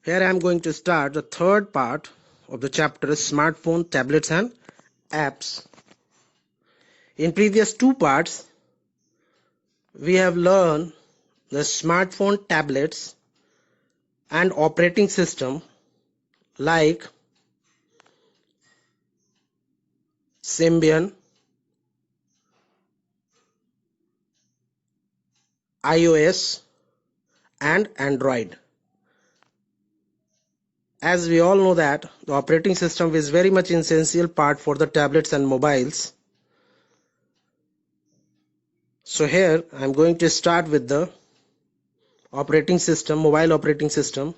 Here I am going to start the third part of the chapter smartphone, tablets and apps. In previous two parts, we have learned the smartphone, tablets and operating system like Symbian, iOS and Android. As we all know that the operating system is very much an essential part for the tablets and mobiles. So here I am going to start with the operating system, mobile operating system,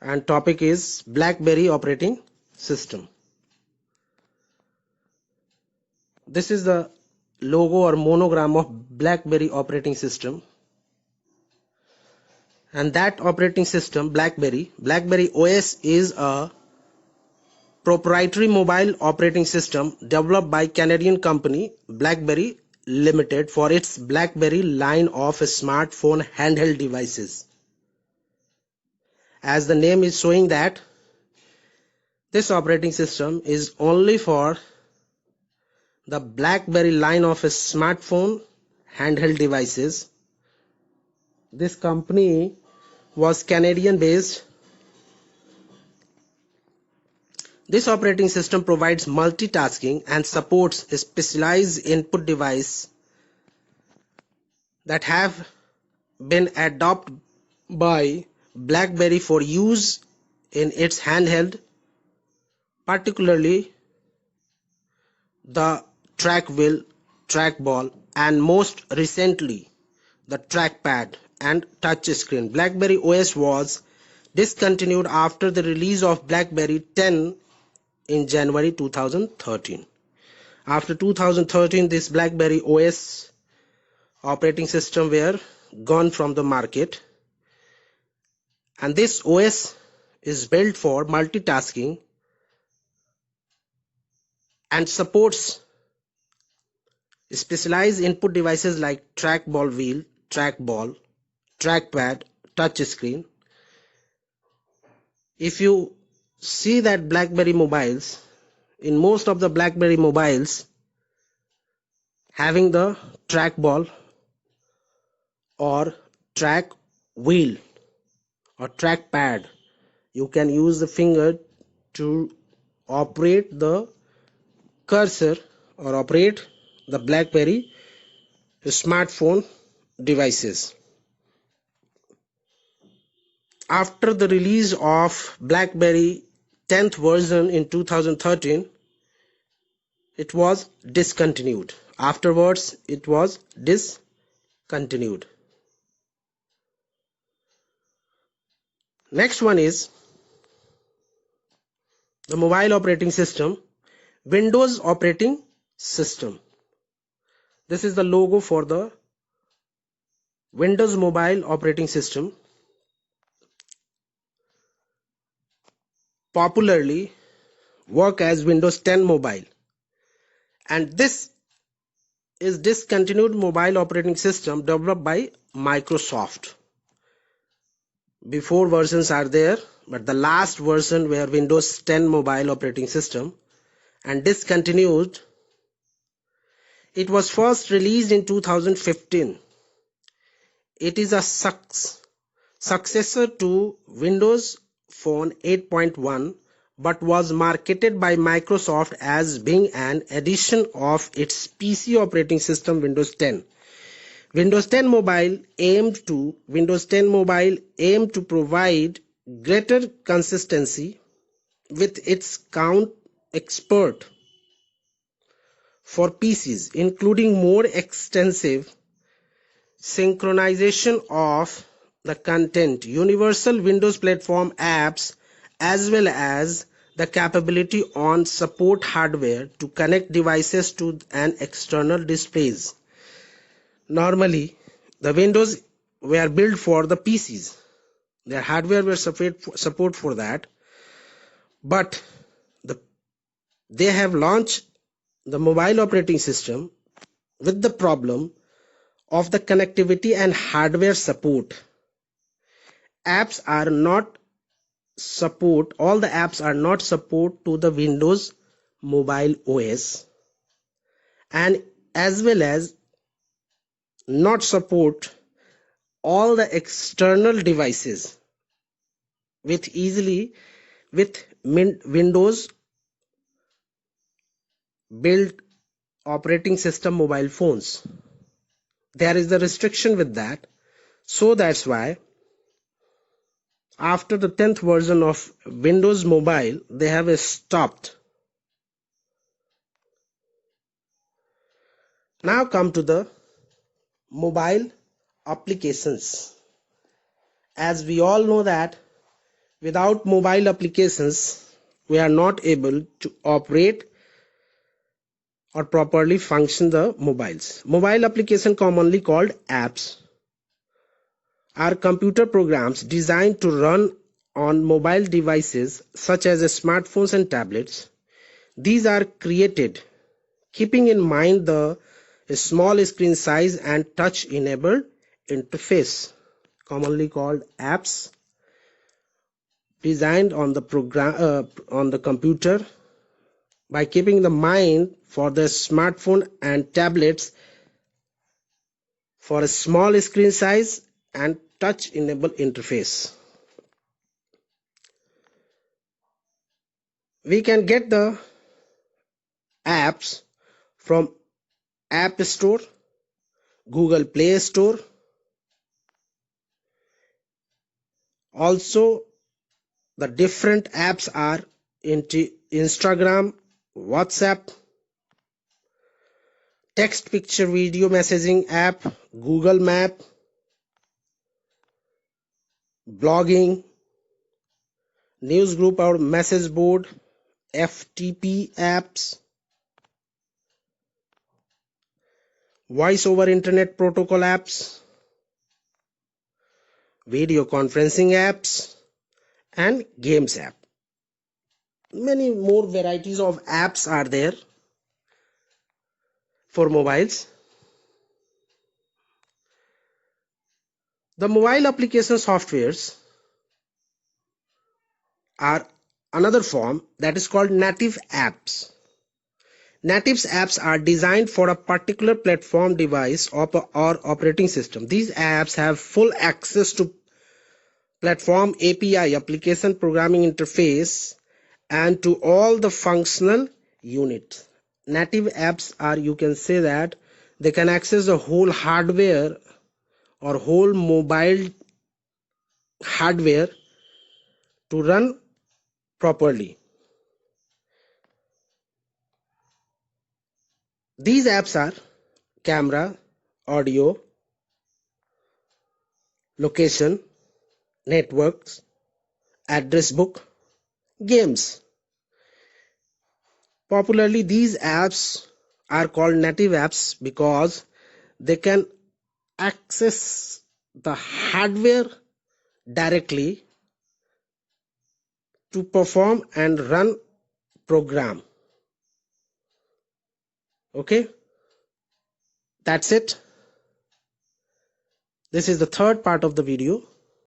and topic is BlackBerry operating system. This is the logo or monogram of BlackBerry operating system, and that operating system BlackBerry OS is a proprietary mobile operating system developed by Canadian company BlackBerry Limited for its BlackBerry line of smartphone handheld devices. As the name is showing that this operating system is only for the BlackBerry line of smartphone handheld devices. This company was Canadian based. This operating system provides multitasking and supports a specialized input device that have been adopted by BlackBerry for use in its handheld, particularly the trackball, and most recently the trackpad and touch screen. BlackBerry OS was discontinued after the release of BlackBerry 10 in January 2013. After 2013, this BlackBerry OS operating system were gone from the market, and this OS is built for multitasking and supports specialized input devices like trackball, trackpad, touch screen. If you see that BlackBerry mobiles, in most of the BlackBerry mobiles having the trackball or track wheel or trackpad, you can use the finger to operate the cursor or operate the BlackBerry smartphone devices. After the release of BlackBerry 10th version in 2013, it was discontinued. Afterwards, it was discontinued. Next one is the mobile operating system, Windows operating system. This is the logo for the Windows mobile operating system, popularly work as Windows 10 mobile, and this is discontinued mobile operating system developed by Microsoft. Before versions are there, but the last version were Windows 10 mobile operating system and discontinued. It was first released in 2015. It is a successor to Windows Phone 8.1, but was marketed by Microsoft as being an addition of its PC operating system Windows 10. Windows 10 Mobile aimed to provide greater consistency with its count expert for PCs, including more extensive synchronization of the content, universal Windows platform apps, as well as the capability on support hardware to connect devices to an external displays. Normally, the Windows were built for the PCs. Their hardware were support for that, but they have launched the mobile operating system with the problem of the connectivity and hardware support, apps are not support, all the apps are not support to the Windows Mobile OS, and as well as not support all the external devices with Windows built operating system mobile phones. There is the restriction with that, so that's why after the 10th version of Windows Mobile they have stopped. Now come to the mobile applications. As we all know that without mobile applications we are not able to operate or properly function the mobiles. Mobile application, commonly called apps, are computer programs designed to run on mobile devices such as smartphones and tablets. These are created keeping in mind the small screen size and touch enabled interface, commonly called apps, designed on the computer by keeping the mind for the smartphone and tablets for a small screen size and touch enabled interface. We can get the apps from App Store, Google Play Store. Also, the different apps are into Instagram, WhatsApp, text, picture, video messaging app, Google Map, blogging, news group or message board, FTP apps, voice over internet protocol apps, video conferencing apps, and games app. Many more varieties of apps are there for mobiles. The mobile application softwares are another form that is called native apps. Native apps are designed for a particular platform, device, or operating system. These apps have full access to platform API, application programming interface, and to all the functional units. Native apps are, you can say that they can access the whole hardware or whole mobile hardware to run properly. These apps are camera, audio, location, networks, address book, games. Popularly, these apps are called native apps because they can access the hardware directly to perform and run program. Okay, that's it. This is the third part of the video.